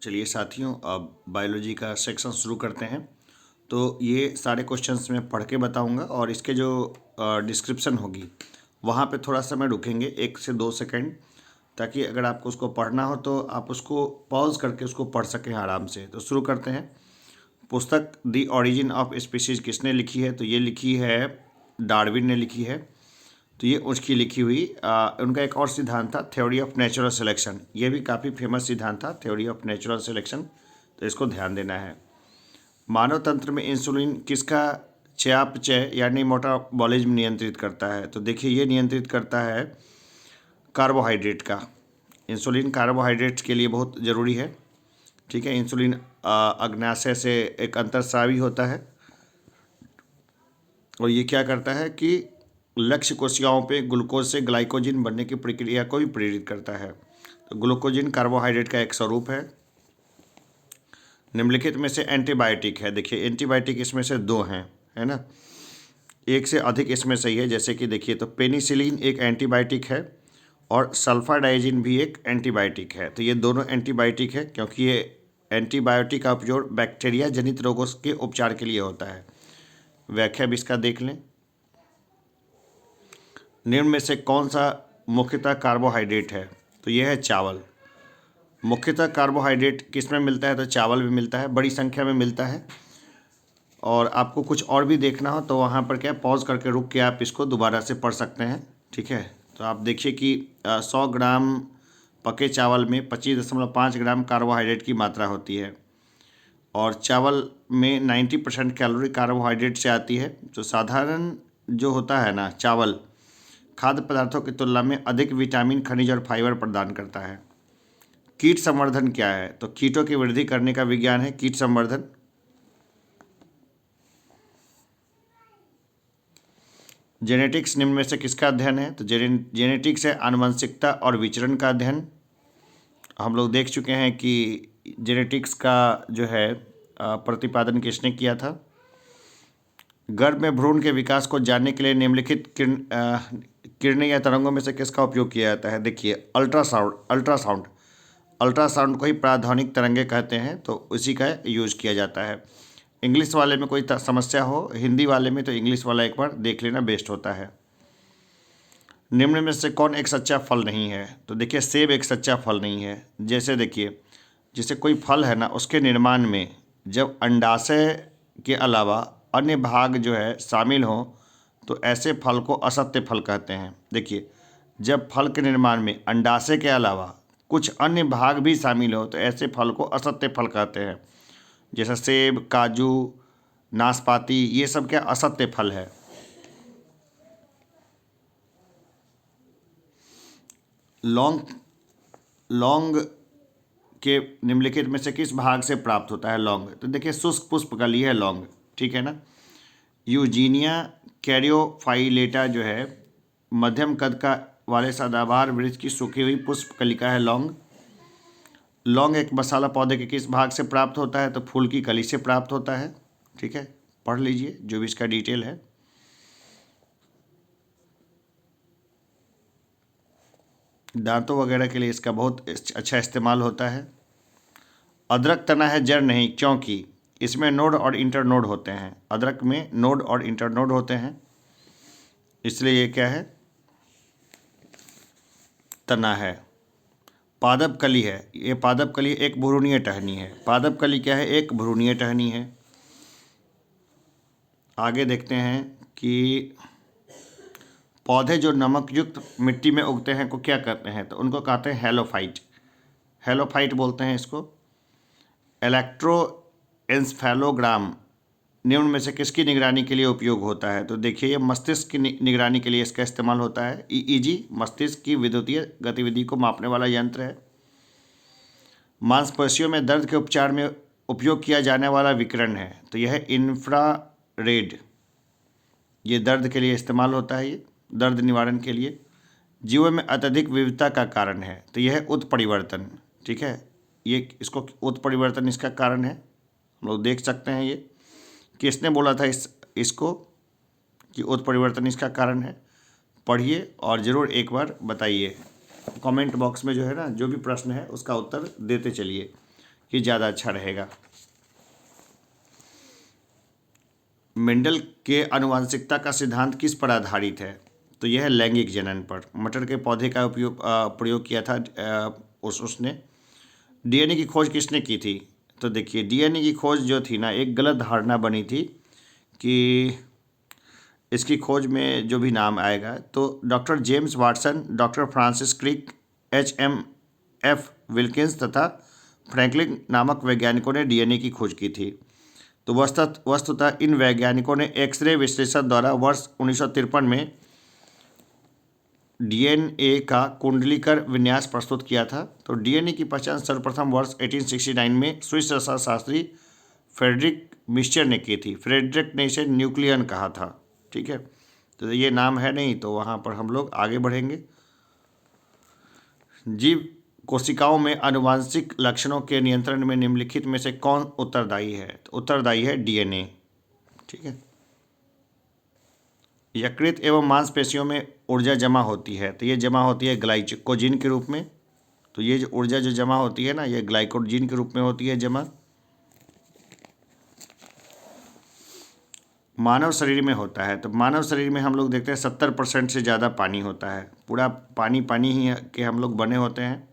चलिए साथियों, अब बायोलॉजी का सेक्शन शुरू करते हैं। तो ये सारे क्वेश्चंस मैं पढ़ के बताऊंगा और इसके जो डिस्क्रिप्शन होगी वहाँ पे थोड़ा समय रुकेंगे 1 से 2 सेकंड, ताकि अगर आपको उसको पढ़ना हो तो आप उसको पॉज करके उसको पढ़ सकें आराम से। तो शुरू करते हैं। पुस्तक द ओरिजिन ऑफ स्पीसीज किसने लिखी है? तो ये लिखी है डार्विन ने लिखी है। तो ये उसकी लिखी हुई उनका एक और सिद्धांत था, थ्योरी ऑफ नेचुरल सिलेक्शन। ये भी काफ़ी फेमस सिद्धांत था, थ्योरी ऑफ नेचुरल सिलेक्शन। तो इसको ध्यान देना है। मानव तंत्र में इंसुलिन किसका चयापचय यानी मेटाबॉलिज्म नियंत्रित करता है? तो देखिए, ये नियंत्रित करता है कार्बोहाइड्रेट का। इंसुलिन कार्बोहाइड्रेट्स के लिए बहुत ज़रूरी है। ठीक है, इंसुलिन अग्नाशय से एक अंतर्स्रावी होता है और ये क्या करता है कि लक्ष्य कोशिकाओं पे ग्लूकोज से ग्लाइकोजिन बनने की प्रक्रिया को भी प्रेरित करता है। तो ग्लूकोजिन कार्बोहाइड्रेट का एक स्वरूप है। निम्नलिखित में से एंटीबायोटिक है। देखिए, एंटीबायोटिक इसमें से 2 हैं, है ना। एक से अधिक इसमें सही है। जैसे कि देखिए, तो पेनिसिलिन एक एंटीबायोटिक है और सल्फाडाइजिन भी एक एंटीबायोटिक है। तो ये दोनों एंटीबायोटिक है क्योंकि ये एंटीबायोटिक का उपयोग बैक्टीरिया जनित रोगों के उपचार के लिए होता है। व्याख्या भी इसका देख लें। निम्न में से कौन सा मुख्यतः कार्बोहाइड्रेट है? तो यह है चावल। मुख्यतः कार्बोहाइड्रेट किस में मिलता है? तो चावल में मिलता है, बड़ी संख्या में मिलता है। और आपको कुछ और भी देखना हो तो वहाँ पर क्या, पॉज करके रुक के आप इसको दोबारा से पढ़ सकते हैं। ठीक है, तो आप देखिए कि 100 ग्राम पके चावल में 25.5 ग्राम कार्बोहाइड्रेट की मात्रा होती है और चावल में 90% कैलोरी कार्बोहाइड्रेट से आती है। तो साधारण जो होता है ना चावल, खाद्य पदार्थों की तुलना में अधिक विटामिन, खनिज और फाइबर प्रदान करता है। कीट संवर्धन क्या है? तो कीटों की वृद्धि करने का विज्ञान है कीट संवर्धन। जेनेटिक्स निम्न में से किसका अध्ययन है? तो जेनेटिक्स है आनुवंशिकता और विचरण का अध्ययन। हम लोग देख चुके हैं कि जेनेटिक्स का जो है प्रतिपादन किसने किया था। गर्भ में भ्रूण के विकास को जानने के लिए निम्नलिखित किरणें या तरंगों में से किसका उपयोग किया जाता है? देखिए, अल्ट्रासाउंड को ही प्राध्वनिक तरंगे कहते हैं, तो उसी का यूज किया जाता है। इंग्लिश वाले में कोई समस्या हो, हिंदी वाले में, तो इंग्लिश वाला एक बार देख लेना बेस्ट होता है। निम्न में से कौन एक सच्चा फल नहीं है? तो देखिए, सेब एक सच्चा फल नहीं है। जैसे देखिए, जैसे कोई फल है ना, उसके निर्माण में जब अंडाशय के अलावा अन्य भाग जो है शामिल हो तो ऐसे फल को असत्य फल कहते हैं। देखिए, जब फल के निर्माण में अंडाशय के अलावा कुछ अन्य भाग भी शामिल हो तो ऐसे फल को असत्य फल कहते हैं। जैसे सेब, काजू, नाशपाती, ये सब क्या असत्य फल है। लौंग लौंग के निम्नलिखित में से किस भाग से प्राप्त होता है लौंग? तो देखिए, शुष्क पुष्पकली है लौंग, ठीक है ना। यूजीनिया कैरियोफाइलेटा जो है मध्यम कद का वाले सदाबहार वृक्ष की सूखी हुई पुष्पकलिका है लौंग। लौंग एक मसाला पौधे के किस भाग से प्राप्त होता है? तो फूल की कली से प्राप्त होता है। ठीक है, पढ़ लीजिए जो भी इसका डिटेल है। दांतों वगैरह के लिए इसका बहुत अच्छा इस्तेमाल होता है। अदरक तना है जड़ नहीं, क्योंकि इसमें नोड और इंटरनोड होते हैं। अदरक में नोड और इंटरनोड होते हैं, इसलिए ये क्या है, तना है। पादप कली है, ये पादप कली एक भ्रूणीय टहनी है। पादप कली क्या है? एक भ्रूणीय टहनी है। आगे देखते हैं कि पौधे जो नमक युक्त मिट्टी में उगते हैं को क्या कहते हैं? तो उनको कहते हैं हेलोफाइट। हेलोफाइट बोलते हैं इसको। इलेक्ट्रोएन्सेफेलोग्राम निम्न में से किसकी निगरानी के लिए उपयोग होता है? तो देखिए, ये मस्तिष्क की निगरानी के लिए इसका इस्तेमाल होता है। ईईजी मस्तिष्क की विद्युतीय गतिविधि को मापने वाला यंत्र है। मांसपेशियों में दर्द के उपचार में उपयोग किया जाने वाला विकिरण है, तो यह है इंफ्रारेड। ये दर्द के लिए इस्तेमाल होता है, ये दर्द निवारण के लिए। जीवों में अत्यधिक विविधता का कारण है, तो यह है उत्परिवर्तन। ठीक है, ये इसको उत्परिवर्तन इसका कारण है। हम लोग देख सकते हैं ये किसने बोला था इसको कि उत्परिवर्तन इसका कारण है। पढ़िए और ज़रूर एक बार बताइए। कमेंट बॉक्स में जो है ना, जो भी प्रश्न है उसका उत्तर देते चलिए ये ज़्यादा अच्छा रहेगा। मेंडल के आनुवंशिकता का सिद्धांत किस पर आधारित है? तो यह है लैंगिक जनन पर। मटर के पौधे का प्रयोग किया था उसने। डीएनए की खोज किसने की थी? तो देखिए, डीएनए की खोज जो थी ना, एक गलत धारणा बनी थी कि इसकी खोज में जो भी नाम आएगा, तो doctor James Watson, doctor Francis Crick, HMF Wilkins तथा फ्रैंकलिन नामक वैज्ञानिकों ने डीएनए की खोज की थी। तो वस्तुतः इन वैज्ञानिकों ने एक्सरे विश्लेषण द्वारा वर्ष 1953 में डीएनए का कुंडलीकर विन्यास प्रस्तुत किया था। तो डीएनए की पहचान सर्वप्रथम वर्ष 1869 में स्विस रसायनशास्त्री फ्रेडरिक मिस्चर ने की थी। फ्रेडरिक ने इसे न्यूक्लियन कहा था। ठीक है, तो ये नाम है नहीं, तो वहाँ पर हम लोग आगे बढ़ेंगे। जीव कोशिकाओं में आनुवांशिक लक्षणों के नियंत्रण में निम्नलिखित में से कौन उत्तरदायी है? तो उत्तरदायी है डीएनए। ठीक है, यकृत एवं मांसपेशियों में ऊर्जा जमा होती है, तो ये जमा होती है ग्लाइकोजिन के रूप में। तो ये जो ऊर्जा जो जमा होती है ना, ये ग्लाइकोजिन के रूप में होती है जमा। मानव शरीर में होता है, तो मानव शरीर में हम लोग देखते हैं 70% से ज़्यादा पानी होता है। पूरा पानी पानी ही के हम लोग बने होते हैं।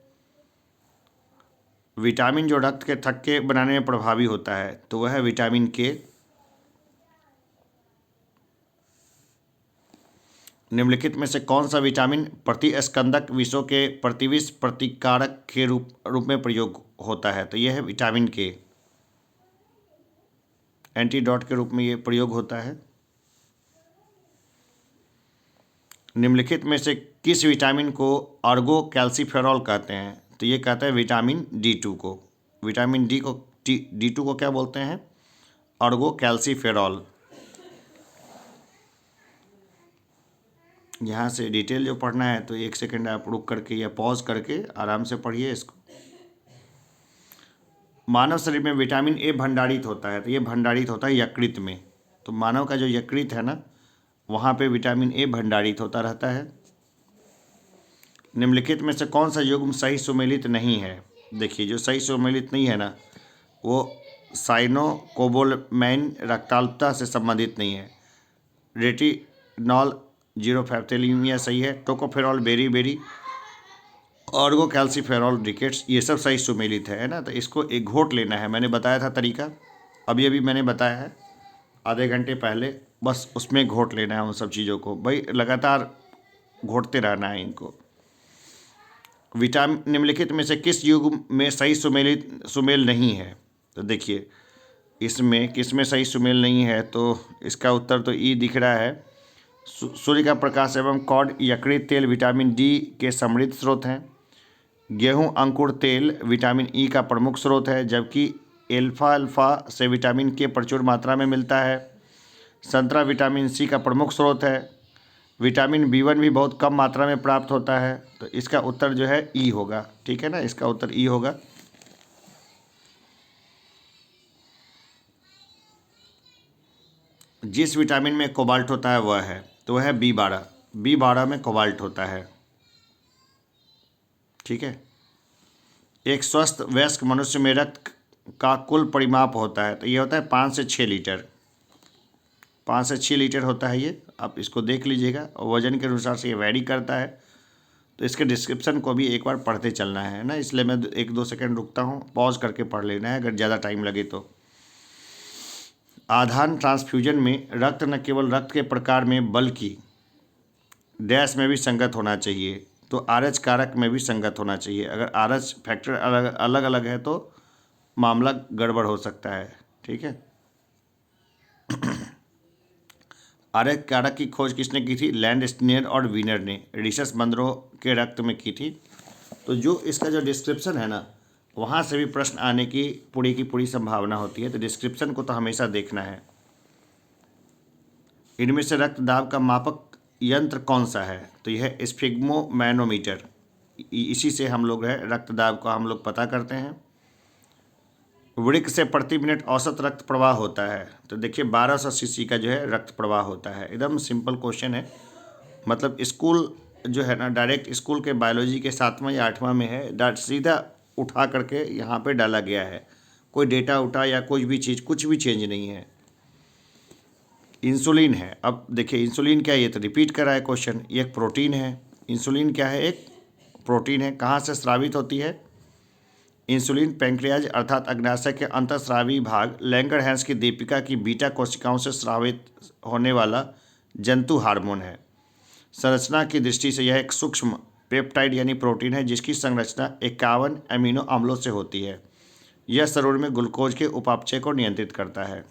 विटामिन जो रक्त के थक्के बनाने में प्रभावी होता है, तो वह है विटामिन के। निम्नलिखित में से कौन सा विटामिन प्रतिस्कंदक विषों के प्रतिविष प्रतिकारक के रूप में प्रयोग होता है? तो यह है विटामिन के। एंटीडोट के रूप में ये प्रयोग होता है। निम्नलिखित में से किस विटामिन को अर्गो कैल्सीफेरॉल कहते हैं? तो ये कहता है विटामिन D2 को। विटामिन D2 को क्या बोलते हैं? Ergo calciferol. यहाँ से डिटेल जो पढ़ना है तो 1 सेकंड आप रुक करके या पॉज करके आराम से पढ़िए इसको। मानव शरीर में विटामिन ए भंडारित होता है, तो ये भंडारित होता है यकृत में। तो मानव का जो यकृत है ना, वहाँ पे विटामिन ए भंडारित होता रहता है। निम्नलिखित में से कौन सा युग्म सही सुमेलित नहीं है? देखिए, जो सही सुमेलित नहीं है ना, वो साइनोकोबालामाइन रक्ताल्पता से संबंधित नहीं है। रेटिनॉल जीरोफैप्थैलेमिया सही है। टोकोफेरॉल बेरी ऑर्गो कैल्सीफेरॉल रिकेट्स, ये सब सही सुमेलित है ना। तो इसको एक घोट लेना है। मैंने बताया था तरीका, अभी मैंने बताया है आधे घंटे पहले। बस उसमें घोट लेना है उन सब चीज़ों को, भाई लगातार घोटते रहना है इनको। विटामिन निम्नलिखित में से किस युग्म में सही सुमेल नहीं है? तो देखिए, इसमें किस में सही सुमेल नहीं है, तो इसका उत्तर तो ई दिख रहा है। सूर्य का प्रकाश एवं कॉड यकृत तेल विटामिन डी के समृद्ध स्रोत हैं। गेहूं अंकुर तेल विटामिन ई का प्रमुख स्रोत है, जबकि अल्फा से विटामिन के प्रचुर मात्रा में मिलता है। संतरा विटामिन सी का प्रमुख स्रोत है। विटामिन B1 भी बहुत कम मात्रा में प्राप्त होता है। तो इसका उत्तर जो है ई होगा। ठीक है ना, इसका उत्तर ई होगा। जिस विटामिन में कोबाल्ट होता है वह है, तो वह है B12 में कोबाल्ट होता है। ठीक है, एक स्वस्थ वयस्क मनुष्य में रक्त का कुल परिमाप होता है, तो ये होता है 5 से 6 लीटर। 5 से 6 लीटर होता है ये, आप इसको देख लीजिएगा। और वजन के अनुसार से ये वैरी करता है। तो इसके डिस्क्रिप्शन को भी एक बार पढ़ते चलना है ना, इसलिए मैं 1-2 सेकंड रुकता हूँ, पॉज करके पढ़ लेना है अगर ज़्यादा टाइम लगे तो। आधान ट्रांसफ्यूजन में रक्त न केवल रक्त के प्रकार में बल्कि डैश में भी संगत होना चाहिए। तो RH कारक में भी संगत होना चाहिए। अगर RH फैक्टर अलग अलग है तो मामला गड़बड़ हो सकता है। ठीक है, RH कारक की खोज किसने की थी? लैंडस्टीनर और वीनर ने रिसस बंदरों के रक्त में की थी। तो जो इसका जो डिस्क्रिप्शन है ना, वहाँ से भी प्रश्न आने की पूरी संभावना होती है। तो डिस्क्रिप्शन को तो हमेशा देखना है। इनमें से रक्त दाब का मापक यंत्र कौन सा है? तो यह है स्फिग्मोमैनोमीटर। इसी से हम लोग है रक्त दाब का हम लोग पता करते हैं। वृक्क से प्रति मिनट औसत रक्त प्रवाह होता है। तो देखिए 1200 सीसी का जो है रक्त प्रवाह होता है। एकदम सिंपल क्वेश्चन है। मतलब स्कूल जो है ना, डायरेक्ट स्कूल के बायोलॉजी के 7वां या 8वां में है, सीधा उठा करके यहाँ पे डाला गया है, कोई डेटा उठा या कुछ भी चीज़, कुछ भी चेंज नहीं है। इंसुलिन है। अब देखिए इंसुलिन क्या है, ये तो रिपीट कर रहा है क्वेश्चन। ये एक प्रोटीन है। इंसुलिन क्या है, एक प्रोटीन है। कहाँ से स्रावित होती है? इंसुलिन पैंक्रियाज अर्थात अग्नाशय के अंतःस्रावी भाग लैंगरहैंस की दीपिका की बीटा कोशिकाओं से स्रावित होने वाला जंतु हार्मोन है। संरचना की दृष्टि से यह एक सूक्ष्म पेप्टाइड यानी प्रोटीन है जिसकी संरचना 51 अमीनो अम्लों से होती है। यह शरीर में ग्लूकोज के उपापचय को नियंत्रित करता है।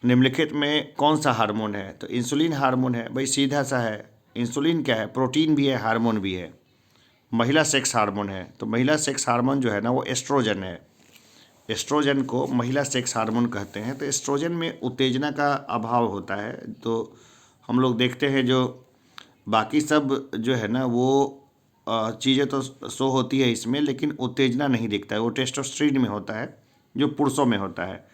निम्नलिखित में कौन सा हार्मोन है? तो इंसुलिन हार्मोन है। भाई सीधा सा है। इंसुलिन क्या है? प्रोटीन भी है, हार्मोन भी है। महिला सेक्स हार्मोन है। तो महिला सेक्स हार्मोन जो है ना, वो एस्ट्रोजन है। एस्ट्रोजन को महिला सेक्स हार्मोन कहते हैं। तो एस्ट्रोजन में उत्तेजना का अभाव होता है। तो हम लोग देखते हैं जो बाकी सब जो है ना, वो चीज़ें तो शो होती है इसमें, लेकिन उत्तेजना नहीं दिखता है। वो टेस्टोस्टेरोन में होता है जो पुरुषों में होता है।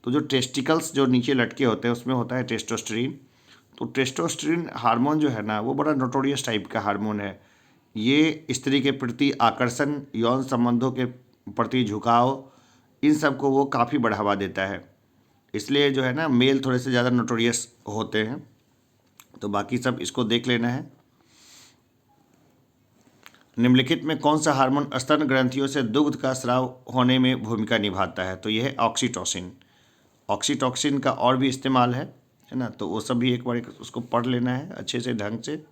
तो जो टेस्टिकल्स जो नीचे लटके होते हैं उसमें होता है टेस्टोस्टेरोन। तो टेस्टोस्टेरोन हार्मोन जो है ना, वो बड़ा नोटोरियस टाइप का हार्मोन है। ये स्त्री के प्रति आकर्षण, यौन संबंधों के प्रति झुकाव, इन सब को वो काफ़ी बढ़ावा देता है। इसलिए जो है ना, मेल थोड़े से ज़्यादा नोटोरियस होते हैं। तो बाकी सब इसको देख लेना है। निम्नलिखित में कौन सा हार्मोन स्तन ग्रंथियों से दुग्ध का स्राव होने में भूमिका निभाता है? तो यह है ऑक्सीटोसिन। ऑक्सीटोसिन का और भी इस्तेमाल है ना, तो वो सब भी एक बार उसको पढ़ लेना है अच्छे से ढंग से।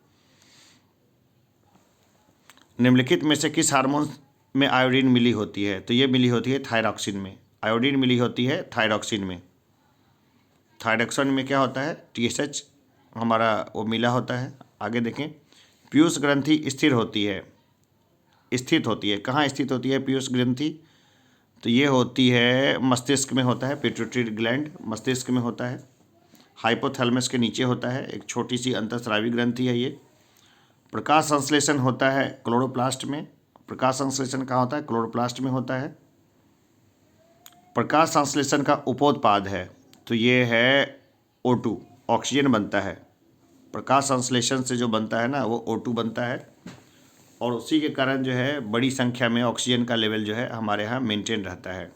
निम्नलिखित में से किस हार्मोन में आयोडीन मिली होती है? तो ये मिली होती है थायरॉक्सिन में। आयोडीन मिली होती है थायरॉक्सिन में। थायरॉक्सिन में क्या होता है? TSH हमारा वो मिला होता है। आगे देखें, पीयूष ग्रंथि स्थित होती है। कहाँ स्थित होती है पीयूष ग्रंथि? तो ये होती है मस्तिष्क में होता है। पिट्यूटरी ग्लैंड मस्तिष्क में होता है। हाइपोथैलेमस के नीचे होता है। एक छोटी सी अंतःस्रावी ग्रंथि है ये। प्रकाश संश्लेषण होता है क्लोरोप्लास्ट में। प्रकाश संश्लेषण कहाँ होता है? क्लोरोप्लास्ट में होता है। प्रकाश संश्लेषण का उपोत्पाद है, तो ये है O2, ऑक्सीजन बनता है। प्रकाश संश्लेषण से जो बनता है ना, वो O2 बनता है, और उसी के कारण जो है बड़ी संख्या में ऑक्सीजन का लेवल जो है हमारे यहाँ मेंटेन रहता है।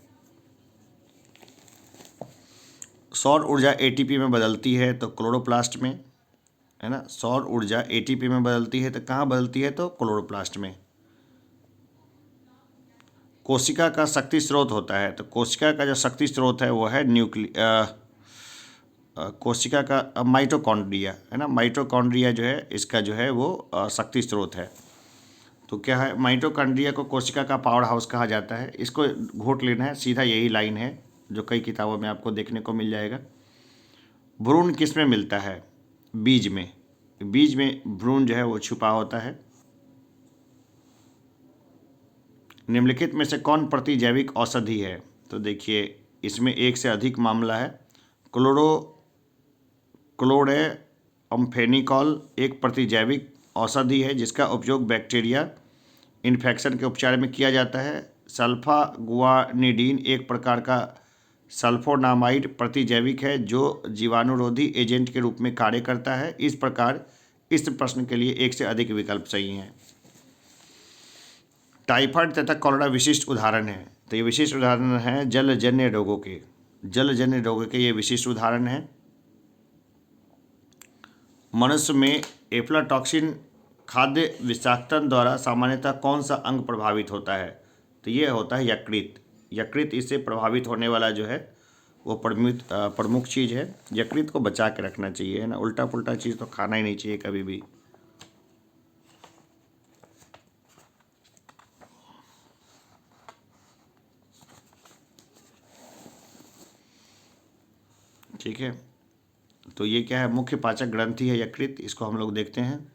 सौर ऊर्जा ATP में बदलती है, तो क्लोरोप्लास्ट में, है ना। सौर ऊर्जा ATP में बदलती है, तो कहाँ बदलती है? तो क्लोरोप्लास्ट में। कोशिका का शक्ति स्रोत होता है, तो कोशिका का जो शक्ति स्रोत है वो है कोशिका का माइटोकॉन्ड्रिया, है ना। माइटोकॉन्ड्रिया जो है इसका जो है वो शक्ति स्रोत है। तो क्या है? माइटोकॉन्ड्रिया को कोशिका का पावर हाउस कहा जाता है। इसको घोट लेना है, सीधा यही लाइन है जो कई किताबों में आपको देखने को मिल जाएगा। भ्रूण किस में मिलता है? बीज में। बीज में भ्रूण जो है वो छुपा होता है। निम्नलिखित में से कौन प्रतिजैविक औषधि है? तो देखिए इसमें एक से अधिक मामला है। क्लोरोडेम्फेनिकॉल एक प्रतिजैविक औषधि है जिसका उपयोग बैक्टीरिया इन्फेक्शन के उपचार में किया जाता है। सल्फागुआनिडीन एक प्रकार का सल्फोनामाइड प्रतिजैविक है जो जीवाणुरोधी एजेंट के रूप में कार्य करता है। इस प्रकार इस प्रश्न के लिए एक से अधिक विकल्प सही हैं। टाइफाइड तथा कॉलेरा विशिष्ट उदाहरण हैं। तो ये विशिष्ट उदाहरण हैं जलजन्य रोगों के। जलजन्य रोगों के ये विशिष्ट उदाहरण हैं। मनुष्य में एफ्लाटॉक्सिन खाद्य विषाक्तन द्वारा सामान्यतः कौन सा अंग प्रभावित होता है? तो ये होता है यकृत। यकृत इससे प्रभावित होने वाला जो है वो प्रमुख चीज़ है। यकृत को बचा के रखना चाहिए, है ना। उल्टा पुल्टा चीज़ तो खाना ही नहीं चाहिए कभी भी। ठीक है, तो ये क्या है? मुख्य पाचक ग्रंथि है यकृत। इसको हम लोग देखते हैं।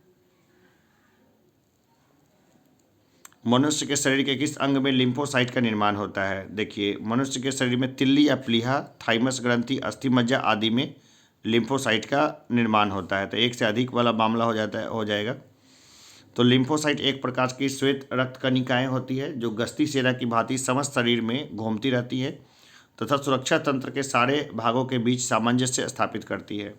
मनुष्य के शरीर के किस अंग में लिम्फोसाइट का निर्माण होता है? देखिए मनुष्य के शरीर में तिल्ली या प्लीहा, थाइमस ग्रंथि, अस्थिमज्जा आदि में लिम्फोसाइट का निर्माण होता है। तो एक से अधिक वाला मामला हो जाएगा। तो लिम्फोसाइट एक प्रकार की श्वेत रक्त कणिकाएं होती है जो गश्ती सेना की भांति समस्त शरीर में घूमती रहती है तथा सुरक्षा तंत्र के सारे भागों के बीच सामंजस्य स्थापित करती है।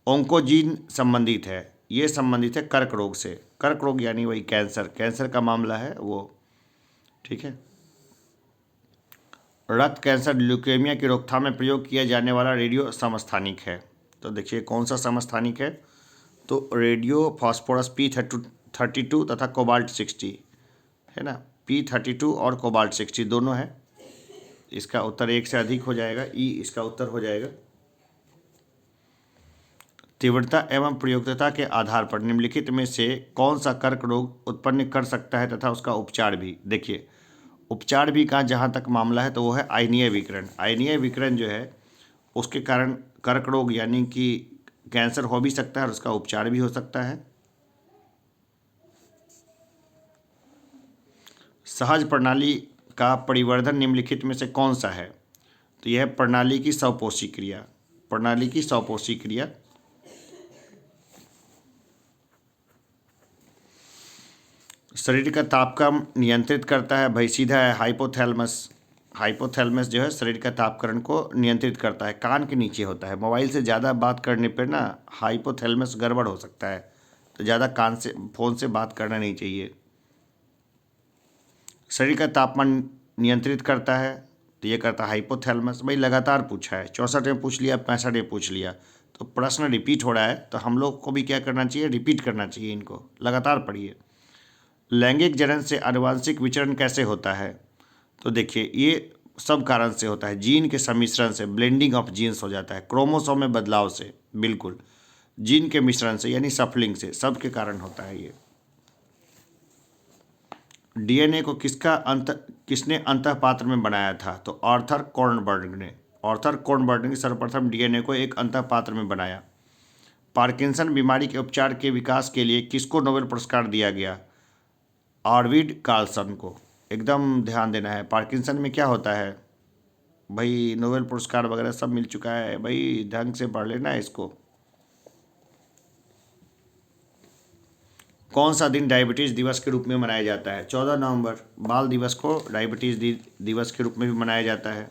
ओंकोजीन संबंधित है, ये संबंधित है कर्क रोग से। कर्क रोग यानी वही कैंसर का मामला है वो। ठीक है। रक्त कैंसर ल्यूकेमिया की रोकथाम में प्रयोग किया जाने वाला रेडियो समस्थानिक है। तो देखिए कौन सा समस्थानिक है, तो रेडियो फास्फोरस P32 तथा कोबाल्ट 60 है ना। P32 और कोबाल्ट 60 दोनों है। इसका उत्तर एक से अधिक हो जाएगा, ई इसका उत्तर हो जाएगा। तीव्रता एवं प्रयोज्यता के आधार पर निम्नलिखित में से कौन सा कर्क रोग उत्पन्न कर सकता है तथा उसका उपचार भी। देखिए उपचार भी का जहाँ तक मामला है तो वो है आयनीय विकिरण। आयनीय विकिरण जो है उसके कारण कर्क रोग यानी कि कैंसर हो भी सकता है और उसका उपचार भी हो सकता है। सहज प्रणाली का परिवर्धन निम्नलिखित में से कौन सा है, तो यह प्रणाली की स्वपोषी क्रिया। प्रणाली की स्वपोषी क्रिया। शरीर का तापक्रम नियंत्रित करता है, भाई सीधा है हाइपोथैलेमस। हाइपोथैलेमस जो है शरीर का तापक्रम को नियंत्रित करता है, कान के नीचे होता है। मोबाइल से ज़्यादा बात करने पर ना हाइपोथैलेमस गड़बड़ हो सकता है, तो ज़्यादा कान से फ़ोन से बात करना नहीं चाहिए। शरीर का तापमान नियंत्रित करता है, तो ये करता है हाइपोथैलेमस। भाई लगातार पूछा है, 64 में पूछ लिया, 65 में पूछ लिया, तो प्रश्न रिपीट हो रहा है, तो हम लोग को भी क्या करना चाहिए, रिपीट करना चाहिए, इनको लगातार पढ़िए। लैंगिक जनन से आनुवंशिक विचरण कैसे होता है, तो देखिए ये सब कारण से होता है। जीन के सम्मिश्रण से, ब्लेंडिंग ऑफ जीन्स हो जाता है, क्रोमोसोम में बदलाव से, बिल्कुल जीन के मिश्रण से यानी सफलिंग से, सब के कारण होता है ये। डीएनए को किसने अंतः पात्र में बनाया था, तो आर्थर कॉर्नबर्ग ने। आर्थर कॉर्नबर्ग ने सर्वप्रथम डीएनए को एक अंतः पात्र में बनाया। पार्किंसन बीमारी के उपचार के विकास के लिए किसको नोबेल पुरस्कार दिया गया, आर्विड कार्लसन को। एकदम ध्यान देना है, पार्किंसन में क्या होता है भाई, नोबेल पुरस्कार वगैरह सब मिल चुका है भाई, ढंग से पढ़ लेना इसको। कौन सा दिन डायबिटीज़ दिवस के रूप में मनाया जाता है, 14 नवंबर। बाल दिवस को डायबिटीज़ दिवस के रूप में भी मनाया जाता है।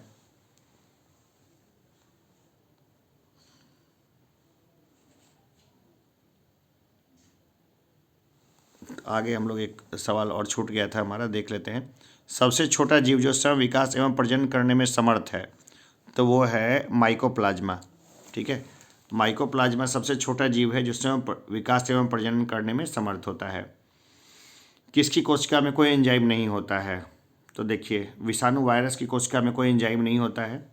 आगे हम लोग एक सवाल और छूट गया था हमारा, देख लेते हैं। सबसे छोटा जीव जो स्वयं विकास एवं प्रजनन करने में समर्थ है, तो वो है माइकोप्लाज्मा। ठीक है, माइकोप्लाज्मा सबसे छोटा जीव है जो स्वयं विकास एवं प्रजनन करने में समर्थ होता है। किसकी कोशिका में कोई एंजाइम नहीं होता है, तो देखिए विषाणु वायरस की कोशिका में कोई एंजाइम नहीं होता है।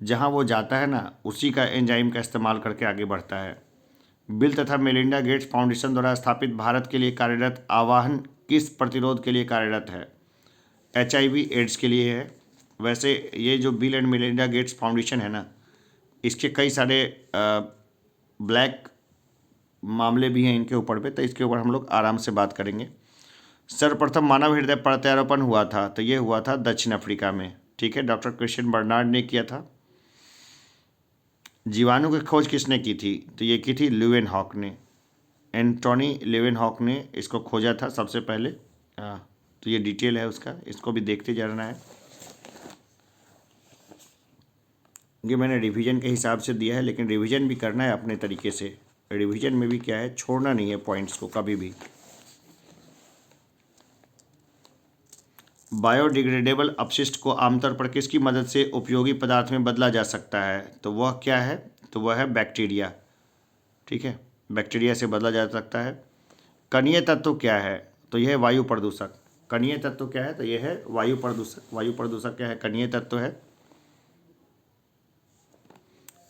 जहाँ वो जाता है ना, उसी का एंजाइम का इस्तेमाल करके आगे बढ़ता है। बिल तथा मेलिंडा गेट्स फाउंडेशन द्वारा स्थापित भारत के लिए कार्यरत आवाहन किस प्रतिरोध के लिए कार्यरत है, HIV एड्स के लिए है। वैसे ये जो bill and Melinda Gates foundation है ना, इसके कई सारे ब्लैक मामले भी हैं इनके ऊपर पे, तो इसके ऊपर हम लोग आराम से बात करेंगे। सर्वप्रथम मानव हृदय प्रत्यारोपण हुआ था, तो ये हुआ था दक्षिण अफ्रीका में। ठीक है, डॉक्टर क्रिश्चियन बर्नार्ड ने किया था। जीवाणु की खोज किसने की थी, तो ये की थी ल्यूवेनहॉक ने। एंटोनी ल्यूवेनहॉक ने इसको खोजा था सबसे पहले। तो ये डिटेल है उसका, इसको भी देखते जाना है। ये मैंने रिवीजन के हिसाब से दिया है, लेकिन रिवीजन भी करना है अपने तरीके से। रिवीजन में भी क्या है, छोड़ना नहीं है पॉइंट्स को कभी भी। बायोडिग्रेडेबल अपशिष्ट को आमतौर पर किसकी मदद से उपयोगी पदार्थ में बदला जा सकता है, तो वह क्या है, तो वह है बैक्टीरिया। ठीक है, बैक्टीरिया से बदला जा सकता है। कणीय तत्व क्या है, तो यह है वायु प्रदूषक। कणीय तत्व क्या है, तो यह है वायु प्रदूषक। वायु प्रदूषक क्या है, कणीय तत्व है।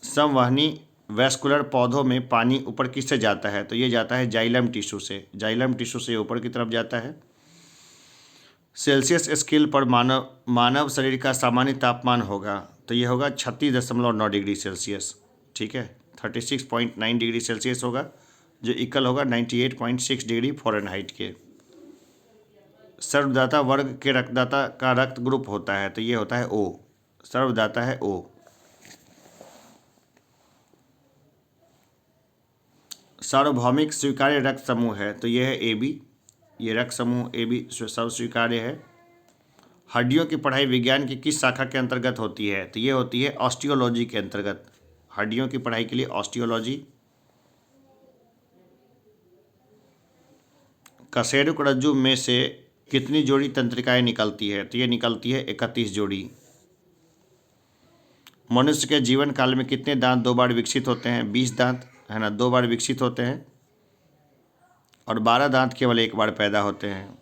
संवहनी वैस्कुलर पौधों में पानी ऊपर किससे जाता है, तो ये जाता है जाइलम टिश्यू से। जाइलम टिश्यू से ऊपर की तरफ जाता है। सेल्सियस स्केल पर मानव शरीर का सामान्य तापमान होगा, तो ये होगा 36.9 डिग्री सेल्सियस। ठीक है, 36.9 डिग्री सेल्सियस होगा, जो इक्वल होगा 98.6 डिग्री फ़ारेनहाइट के। सर्वदाता वर्ग के रक्तदाता का रक्त ग्रुप होता है, तो ये होता है O। सर्वदाता है O। सार्वभौमिक स्वीकार्य रक्त समूह है, तो ये है AB। ये रक्त समूह AB सर्व स्वीकार्य है। हड्डियों की पढ़ाई विज्ञान की किस शाखा के अंतर्गत होती है, तो ये होती है ऑस्टियोलॉजी के अंतर्गत। हड्डियों की पढ़ाई के लिए ऑस्टियोलॉजी। कशेरुक रज्जु में से कितनी जोड़ी तंत्रिकाएं निकलती है? तो ये निकलती है 31 जोड़ी। मनुष्य के जीवन काल में कितने दांत 2 बार विकसित होते हैं? 20 दांत, है ना, 2 बार विकसित होते हैं। और 12 दांत केवल 1 बार पैदा होते हैं।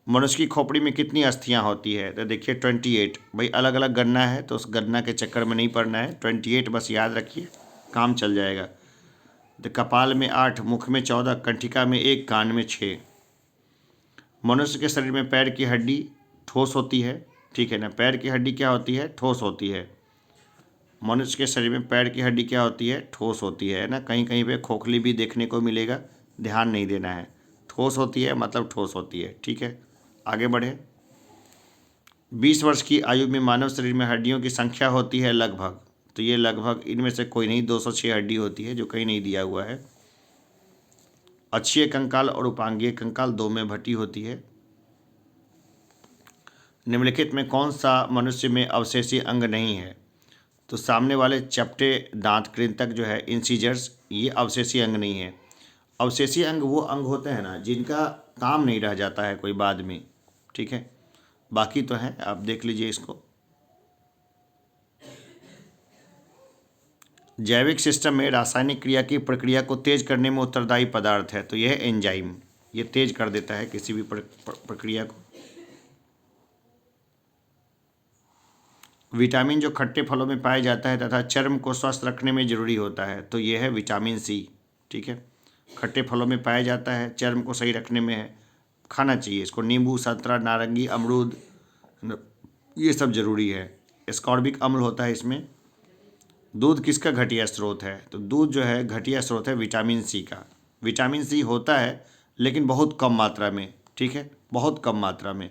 मनुष्य की खोपड़ी में कितनी अस्थियां होती है? तो देखिए 28। भाई अलग अलग गणना है तो उस गणना के चक्कर में नहीं पड़ना है, 28 बस याद रखिए, काम चल जाएगा। तो कपाल में 8, मुख में 14, कंठिका में 1, कान में 6। मनुष्य के शरीर में पैर की हड्डी ठोस होती है, ठीक है ना। पैर की हड्डी क्या होती है? ठोस होती है। मनुष्य के शरीर में पैर की हड्डी क्या होती है? ठोस होती है ना। कहीं कहीं पे खोखली भी देखने को मिलेगा, ध्यान नहीं देना है। ठोस होती है मतलब ठोस होती है, ठीक है। आगे बढ़े। 20 वर्ष की आयु में मानव शरीर में हड्डियों की संख्या होती है लगभग, तो ये लगभग इनमें से कोई नहीं, 206 हड्डी होती है, जो कहीं नहीं दिया हुआ है। अक्षीय कंकाल और उपांगीय कंकाल 2 में भटी होती है। निम्नलिखित में कौन सा मनुष्य में अवशेषीय अंग नहीं है? तो सामने वाले चपटे दांत कृंतक जो है, इंसीजर्स, ये अवशेषीय अंग नहीं है। अवशेषीय अंग वो अंग होते हैं ना जिनका काम नहीं रह जाता है कोई बाद में, ठीक है। बाकी तो है, आप देख लीजिए इसको। जैविक सिस्टम में रासायनिक क्रिया की प्रक्रिया को तेज करने में उत्तरदायी पदार्थ है, तो यह है एंजाइम। ये तेज कर देता है किसी भी प्रक्रिया को। विटामिन जो खट्टे फलों में पाया जाता है तथा चर्म को स्वस्थ रखने में जरूरी होता है, तो यह है विटामिन सी, ठीक है। खट्टे फलों में पाया जाता है, चर्म को सही रखने में है, खाना चाहिए इसको। नींबू, संतरा, नारंगी, अमरूद, ये सब जरूरी है। एस्कॉर्बिक अम्ल होता है इसमें। दूध किसका घटिया स्रोत है? तो दूध जो है घटिया स्रोत है विटामिन सी का। विटामिन सी होता है लेकिन बहुत कम मात्रा में, ठीक है, बहुत कम मात्रा में।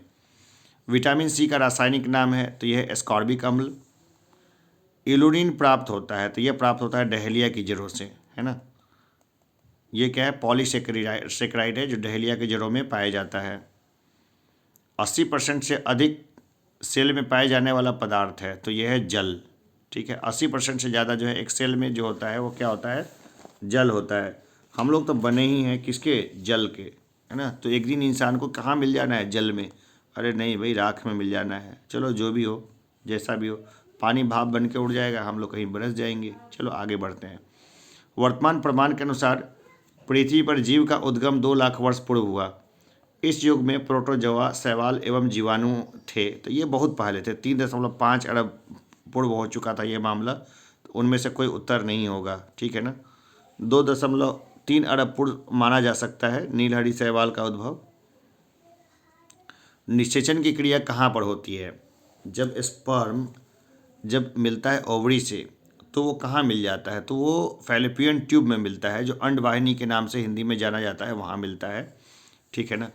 विटामिन सी का रासायनिक नाम है तो यह एस्कॉर्बिक अम्ल। इल्यूरिन प्राप्त होता है, तो यह प्राप्त होता है डहेलिया की जड़ों से, है ना। ये क्या है? पॉलीसेकेराइड है जो डहेलिया की जड़ों में पाया जाता है। 80% से अधिक सेल में पाए जाने वाला पदार्थ है, तो यह है जल, ठीक है। 80% से ज़्यादा जो है एक सेल में जो होता है वो क्या होता है? जल होता है। हम लोग तो बने ही हैं किसके? जल के, है ना। तो एक दिन इंसान को कहाँ मिल जाना है? जल में। अरे नहीं भाई, राख में मिल जाना है। चलो जो भी हो, जैसा भी हो, पानी भाप बन के उड़ जाएगा, हम लोग कहीं बरस जाएंगे। चलो आगे बढ़ते हैं। वर्तमान प्रमाण के अनुसार पृथ्वी पर जीव का उद्गम 2 लाख वर्ष पूर्व हुआ। इस युग में प्रोटोजोआ, शैवाल एवं जीवाणु थे, तो ये बहुत पहले थे। 3.5 अरब पूर्व हो चुका था ये मामला, तो उनमें से कोई उत्तर नहीं होगा, ठीक है ना। 2.3 अरब पूर्व माना जा सकता है नीलहरी शैवाल का उद्भव। निषेचन की क्रिया कहाँ पर होती है? जब स्पर्म जब मिलता है ओवरी से, तो वो कहाँ मिल जाता है? तो वो फैलोपियन ट्यूब में मिलता है, जो अंडवाहिनी के नाम से हिंदी में जाना जाता है, वहाँ मिलता है, ठीक है ना।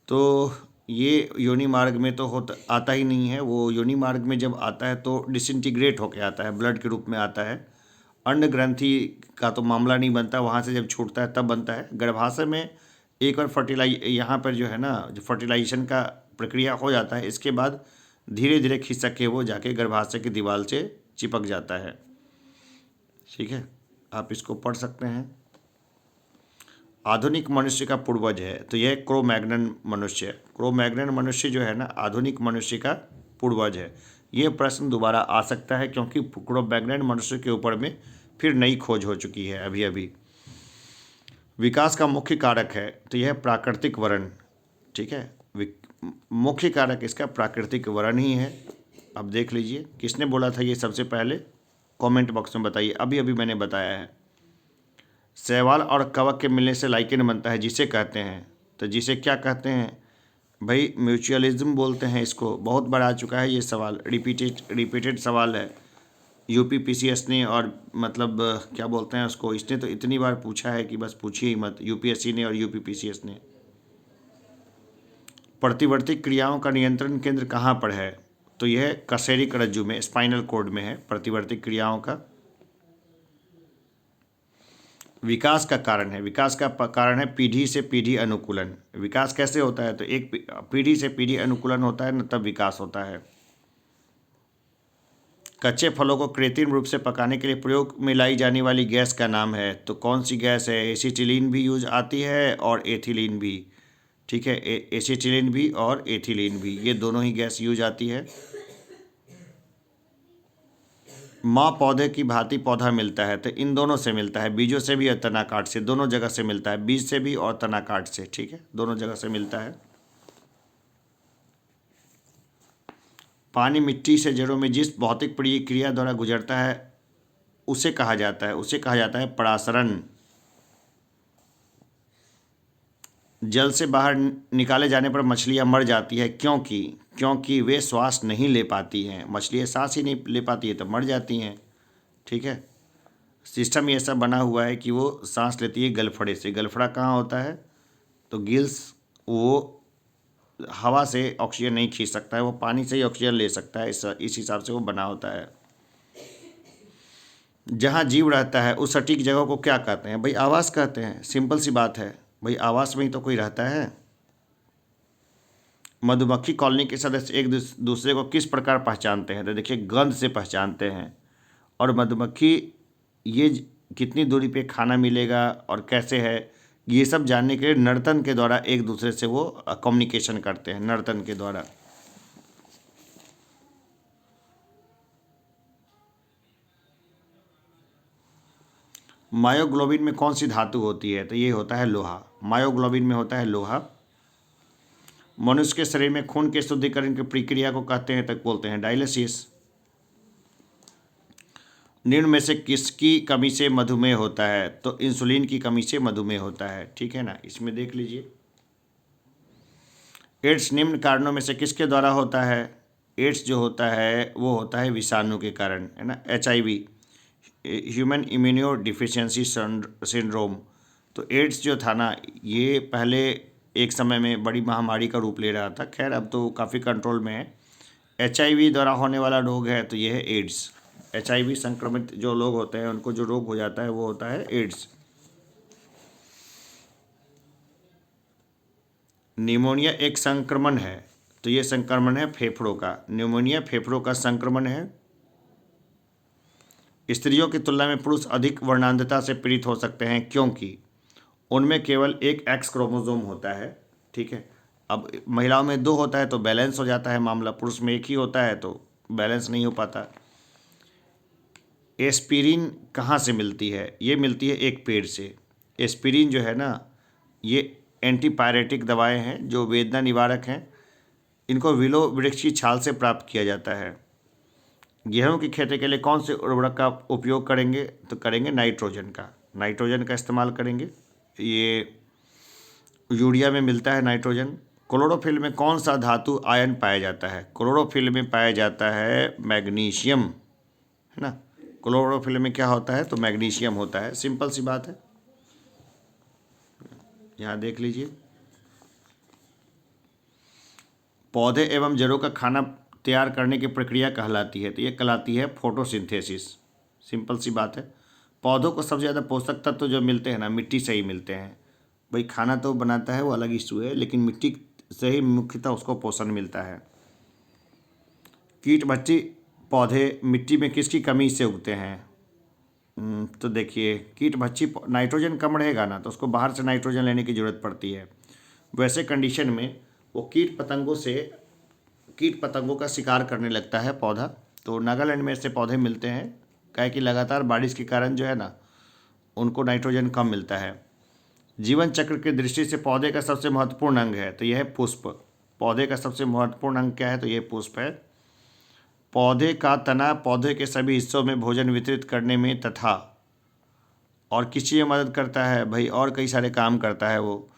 तो ये योनि मार्ग में तो होता आता ही नहीं है। वो योनि मार्ग में जब आता है तो डिसइंटीग्रेट होकर आता है, ब्लड के रूप में आता है। अंड ग्रंथि का तो मामला नहीं बनता, वहाँ से जब छूटता है तब बनता है। गर्भाशय में एक बार यहाँ पर जो है ना, जो फर्टिलाइजेशन का प्रक्रिया हो जाता है, इसके बाद धीरे धीरे खिसक के वो जाके गर्भाशय की दीवार से चिपक जाता है, ठीक है। आप इसको पढ़ सकते हैं। आधुनिक मनुष्य का पूर्वज है, तो यह क्रो-मैग्नन मनुष्य। क्रो-मैग्नन मनुष्य जो है ना, आधुनिक मनुष्य का पूर्वज है। ये प्रश्न दोबारा आ सकता है क्योंकि क्रो-मैग्नन मनुष्य के ऊपर में फिर नई खोज हो चुकी है अभी अभी। विकास का मुख्य कारक है, तो यह प्राकृतिक वरण, ठीक है। मुख्य कारक इसका प्राकृतिक वरण ही है। अब देख लीजिए किसने बोला था ये सबसे पहले, कमेंट बॉक्स में बताइए। अभी अभी मैंने बताया है। शैवाल और कवक के मिलने से लाइकेन बनता है, जिसे कहते हैं, तो जिसे क्या कहते हैं भाई? म्यूचुअलिज्म बोलते हैं इसको। बहुत बार आ चुका है ये सवाल, रिपीटेड सवाल है। यूपीपीसीएस ने, और मतलब क्या बोलते हैं उसको, इसने तो इतनी बार पूछा है कि बस पूछिए ही मत, यूपीएससी ने और यूपीपीसीएस ने। प्रतिवर्ती क्रियाओं का नियंत्रण केंद्र कहाँ पर है? तो यह कशेरुक रज्जु में, स्पाइनल कॉर्ड में है प्रतिवर्ती क्रियाओं का। विकास का कारण है, विकास का कारण है पीढ़ी से पीढ़ी अनुकूलन। विकास कैसे होता है? तो एक पीढ़ी से पीढ़ी अनुकूलन होता है ना, तब विकास होता है। कच्चे फलों को कृत्रिम रूप से पकाने के लिए प्रयोग में लाई जाने वाली गैस का नाम है, तो कौन सी गैस है? एसिटिलीन भी यूज आती है और एथिलीन भी, ठीक है, एसिटिलीन भी और एथिलीन भी, ये दोनों ही गैस यूज आती है। माँ पौधे की भांति पौधा मिलता है, तो इन दोनों से मिलता है, बीजों से भी और तनाकाट से, दोनों जगह से मिलता है, बीज से भी और तनाकाट से। ठीक है, दोनों जगह से मिलता है। पानी मिट्टी से जड़ों में जिस भौतिक प्रक्रिया द्वारा गुजरता है उसे कहा जाता है परासरण। जल से बाहर निकाले जाने पर मछलियां मर जाती है, क्योंकि वे श्वास नहीं ले पाती हैं। मछलियां सांस ही नहीं ले पाती है तो मर जाती हैं। ठीक है, सिस्टम ये ऐसा बना हुआ है कि वो सांस लेती है गलफड़े से। गलफड़ा कहाँ होता है? तो गिल्स, वो हवा से ऑक्सीजन नहीं खींच सकता है, वो पानी से ही ऑक्सीजन ले सकता है। इस हिसाब से वो बना होता है। जहाँ जीव रहता है उस सटीक जगह को क्या कहते हैं? भाई आवास कहते हैं। सिंपल सी बात है भाई, आवास में ही तो कोई रहता है। मधुमक्खी कॉलोनी के सदस्य एक दूसरे को किस प्रकार पहचानते हैं? तो देखिए, गंध से पहचानते हैं। और मधुमक्खी ये कितनी दूरी पे खाना मिलेगा और कैसे है, ये सब जानने के लिए नर्तन के द्वारा एक दूसरे से वो कम्युनिकेशन करते हैं, नर्तन के द्वारा। मायोग्लोबिन में कौन सी धातु होती है? तो ये होता है लोहा। मायोग्लोबिन में होता है लोहा। मनुष्य के शरीर में खून के शुद्धिकरण की प्रक्रिया को कहते हैं, तक बोलते हैं डायलिसिस। निम्न में से किसकी कमी से मधुमेह होता है? तो इंसुलिन की कमी से मधुमेह होता है। ठीक है ना, इसमें देख लीजिए। एड्स निम्न कारणों में से किसके द्वारा होता है? एड्स जो होता है वो होता है विषाणु के कारण, है ना, HIV, human immuno deficiency syndrome. तो एड्स जो था ना, ये पहले एक समय में बड़ी महामारी का रूप ले रहा था। खैर अब तो काफ़ी कंट्रोल में है। HIV द्वारा होने वाला रोग है तो ये है एड्स। HIV संक्रमित जो लोग होते हैं उनको जो रोग हो जाता है वो होता है एड्स। निमोनिया एक संक्रमण है, तो ये संक्रमण है फेफड़ों का। निमोनिया फेफड़ों का संक्रमण है। स्त्रियों की तुलना में पुरुष अधिक वर्णांधता से पीड़ित हो सकते हैं, क्योंकि उनमें केवल एक एक्स क्रोमोसोम होता है। ठीक है, अब महिलाओं में 2 होता है तो बैलेंस हो जाता है मामला, पुरुष में 1 ही होता है तो बैलेंस नहीं हो पाता। एस्पिरिन कहाँ से मिलती है? ये मिलती है एक पेड़ से। एस्पिरिन जो है ना, ये एंटीपायरेटिक दवाएं हैं जो वेदना निवारक हैं। इनको विलो वृक्ष की छाल से प्राप्त किया जाता है। गेहूं की खेती के लिए कौन से उर्वरक का उपयोग करेंगे? तो करेंगे नाइट्रोजन का। नाइट्रोजन का इस्तेमाल करेंगे। ये यूरिया में मिलता है नाइट्रोजन। क्लोरोफिल में कौन सा धातु आयन पाया जाता है? क्लोरोफिल में पाया जाता है मैग्नीशियम, है ना। क्लोरोफिल में क्या होता है? तो मैग्नीशियम होता है। सिंपल सी बात है, यहाँ देख लीजिए। पौधे एवं जड़ों का खाना तैयार करने की प्रक्रिया कहलाती है, तो ये कहलाती है फोटोसिंथेसिस। सिंपल सी बात है। पौधों को सबसे ज़्यादा पोषक तत्व जो मिलते हैं ना, मिट्टी से ही मिलते हैं। भाई खाना तो बनाता है वो अलग इशू है, लेकिन मिट्टी से ही मुख्यतः उसको पोषण मिलता है। कीट भक्षी पौधे मिट्टी में किसकी कमी से उगते हैं? तो देखिए, कीट भक्षी नाइट्रोजन कम रहेगा ना, तो उसको बाहर से नाइट्रोजन लेने की ज़रूरत पड़ती है। वैसे कंडीशन में वो कीट पतंगों का शिकार करने लगता है पौधा। तो नागालैंड में ऐसे पौधे मिलते हैं, क्या है कि लगातार बारिश के कारण जो है ना, उनको नाइट्रोजन कम मिलता है। जीवन चक्र की दृष्टि से पौधे का सबसे महत्वपूर्ण अंग है, तो यह है पुष्प। पौधे का सबसे महत्वपूर्ण अंग क्या है? तो यह पुष्प है। पौधे का तना पौधे के सभी हिस्सों में भोजन वितरित करने में तथा और किस चीज़ में मदद करता है? भाई और कई सारे काम करता है वो।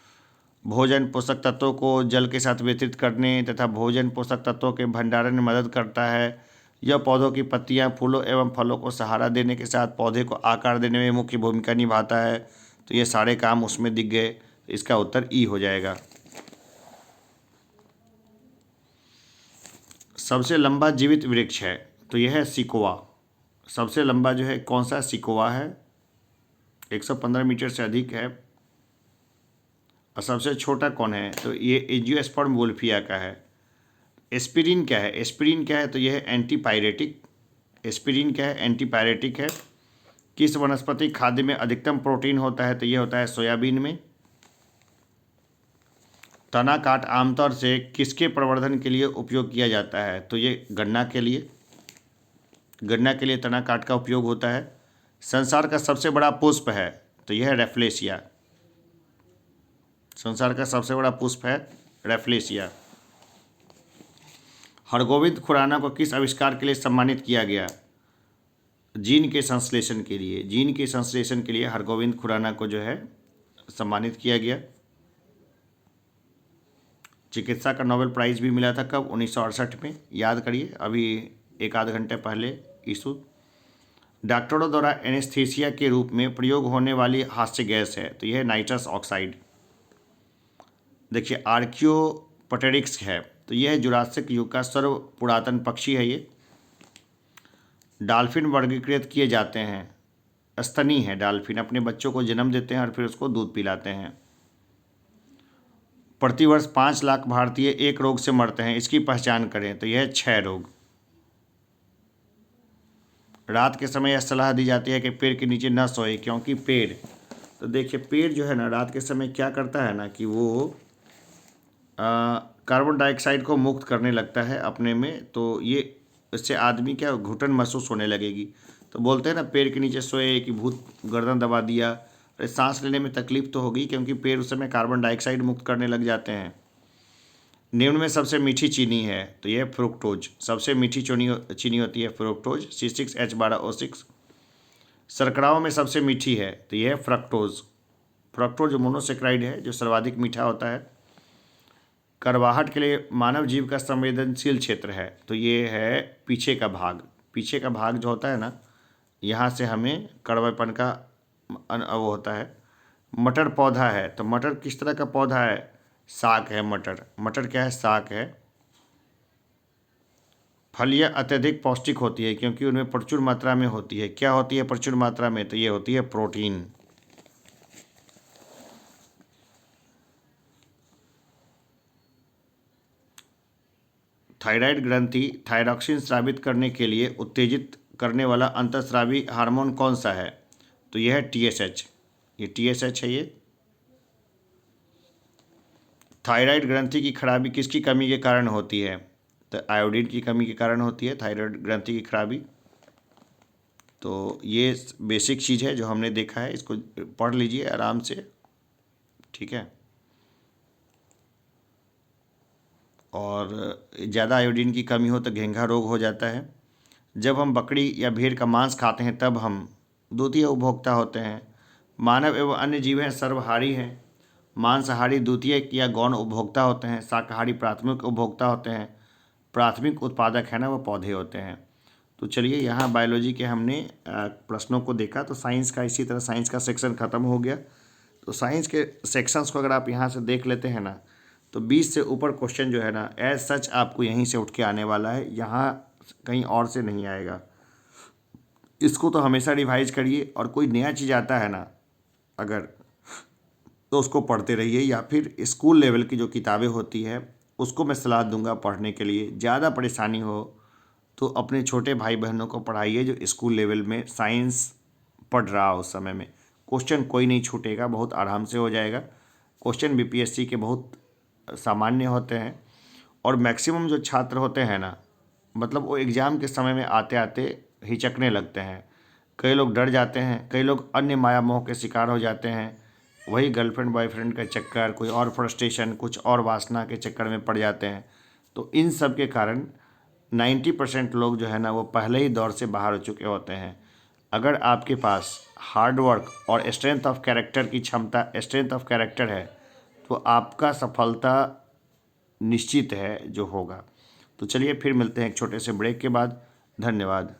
भोजन पोषक तत्वों को जल के साथ वितरित करने तथा भोजन पोषक तत्वों के भंडारण में मदद करता है। यह पौधों की पत्तियां, फूलों एवं फलों को सहारा देने के साथ पौधे को आकार देने में मुख्य भूमिका निभाता है। तो ये सारे काम उसमें दिख गए, तो इसका उत्तर ई हो जाएगा। सबसे लंबा जीवित वृक्ष है, तो यह है सिकोआ। सबसे लंबा जो है कौन सा? सिकोआ है, 115 मीटर से अधिक है। और सबसे छोटा कौन है? तो ये एंजियोस्पर्म वुल्फिया का है। एस्पिरिन क्या है? एस्पिरिन क्या है? तो यह है एंटीपायरेटिक। एस्पिरिन क्या है? एंटीपायरेटिक है। किस वनस्पति खाद्य में अधिकतम प्रोटीन होता है? तो यह होता है सोयाबीन में। तना काट आमतौर से किसके प्रवर्धन के लिए उपयोग किया जाता है? तो ये गन्ना के लिए तना काट का उपयोग होता है। संसार का सबसे बड़ा पुष्प है, तो यह है रेफ्लेशिया। संसार का सबसे बड़ा पुष्प है रेफ्लेशिया। हरगोविंद खुराना को किस आविष्कार के लिए सम्मानित किया गया? जीन के संश्लेषण के लिए। जीन के संश्लेषण के लिए हरगोविंद खुराना को जो है सम्मानित किया गया। चिकित्सा का नोबेल प्राइज़ भी मिला था कब? 1968 में। याद करिए, अभी एक आध घंटे पहले इशू। डॉक्टरों द्वारा एनेस्थीसिया के रूप में प्रयोग होने वाली हास्य गैस है, तो यह है नाइट्रस ऑक्साइड। देखिए आर्कियोपटेरिक्स है, तो यह है जुरासिक युग का सर्व पुरातन पक्षी है। ये डॉल्फिन वर्गीकृत किए जाते हैं, स्तनी है डॉल्फिन, अपने बच्चों को जन्म देते हैं और फिर उसको दूध पिलाते हैं। प्रतिवर्ष 5 लाख भारतीय एक रोग से मरते हैं, इसकी पहचान करें, तो यह है क्षय रोग। रात के समय यह सलाह दी जाती है कि पेड़ के नीचे न सोए, क्योंकि पेड़, तो देखिए पेड़ जो है ना रात के समय क्या करता है ना कि वो कार्बन डाइऑक्साइड को मुक्त करने लगता है अपने में, तो ये इससे आदमी क्या घुटन महसूस होने लगेगी। तो बोलते हैं ना पेड़ के नीचे सोए कि भूत गर्दन दबा दिया, अरे सांस लेने में तकलीफ तो होगी, क्योंकि पेड़ उस समय कार्बन डाइऑक्साइड मुक्त करने लग जाते हैं। निम्न में सबसे मीठी चीनी है, तो यह फ्रुक्टोज। सबसे मीठी चीनी होती है फ्रुक्टोज, C6H12O6। शर्कराओं में सबसे मीठी है, तो यह है फ्रक्टोज। फ्रक्टोज मोनोसेक्राइड है जो सर्वाधिक मीठा होता है। करवाहट के लिए मानव जीव का संवेदनशील क्षेत्र है, तो ये है पीछे का भाग। पीछे का भाग जो होता है ना, यहाँ से हमें कड़वापन का वो होता है। मटर पौधा है, तो मटर किस तरह का पौधा है? साग है मटर। मटर क्या है? साग है। फलियाँ अत्यधिक पौष्टिक होती है क्योंकि उनमें प्रचुर मात्रा में होती है। क्या होती है प्रचुर मात्रा में? तो ये होती है प्रोटीन। थायराइड ग्रंथि थायरॉक्सिन स्रावित करने के लिए उत्तेजित करने वाला अंतःस्रावी हार्मोन कौन सा है? तो यह है TSH। ये TSH है। ये थायराइड ग्रंथि की खराबी किसकी कमी के कारण होती है? तो आयोडीन की कमी के कारण होती है थायराइड ग्रंथि की खराबी। तो ये बेसिक चीज़ है जो हमने देखा है, इसको पढ़ लीजिए आराम से, ठीक है। और ज़्यादा आयोडीन की कमी हो तो घेंघा रोग हो जाता है। जब हम बकरी या भेड़ का मांस खाते हैं तब हम द्वितीय उपभोक्ता होते हैं। मानव एवं अन्य जीव हैं सर्वहारी हैं। मांसाहारी द्वितीय या गौण उपभोक्ता होते हैं। शाकाहारी प्राथमिक उपभोक्ता होते हैं। प्राथमिक उत्पादक है ना वो पौधे होते हैं। तो चलिए यहाँ बायोलॉजी के हमने प्रश्नों को देखा, तो साइंस का इसी तरह साइंस का सेक्शन ख़त्म हो गया। तो साइंस के सेक्शंस को अगर आप यहाँ से देख लेते हैं ना, तो 20 से ऊपर क्वेश्चन जो है ना एज सच आपको यहीं से उठ के आने वाला है, यहाँ कहीं और से नहीं आएगा। इसको तो हमेशा रिवाइज करिए, और कोई नया चीज़ आता है ना अगर, तो उसको पढ़ते रहिए, या फिर स्कूल लेवल की जो किताबें होती है उसको मैं सलाह दूंगा पढ़ने के लिए। ज़्यादा परेशानी हो तो अपने छोटे भाई बहनों को पढ़ाइए जो स्कूल लेवल में साइंस पढ़ रहा हो। उस समय में क्वेश्चन कोई नहीं छूटेगा, बहुत आराम से हो जाएगा। क्वेश्चन BPSC के बहुत सामान्य होते हैं, और मैक्सिमम जो छात्र होते हैं ना, मतलब वो एग्ज़ाम के समय में आते आते हिचकने लगते हैं। कई लोग डर जाते हैं, कई लोग अन्य माया मोह के शिकार हो जाते हैं। वही गर्लफ्रेंड बॉयफ्रेंड का चक्कर, कोई और फ्रस्ट्रेशन, कुछ और वासना के चक्कर में पड़ जाते हैं। तो इन सब के कारण 90% लोग जो है ना वो पहले ही दौर से बाहर हो चुके होते हैं। अगर आपके पास हार्ड वर्क और स्ट्रेंथ ऑफ कैरेक्टर की क्षमता, स्ट्रेंथ ऑफ कैरेक्टर है, तो आपका सफलता निश्चित है जो होगा। तो चलिए फिर मिलते हैं एक छोटे से ब्रेक के बाद। धन्यवाद।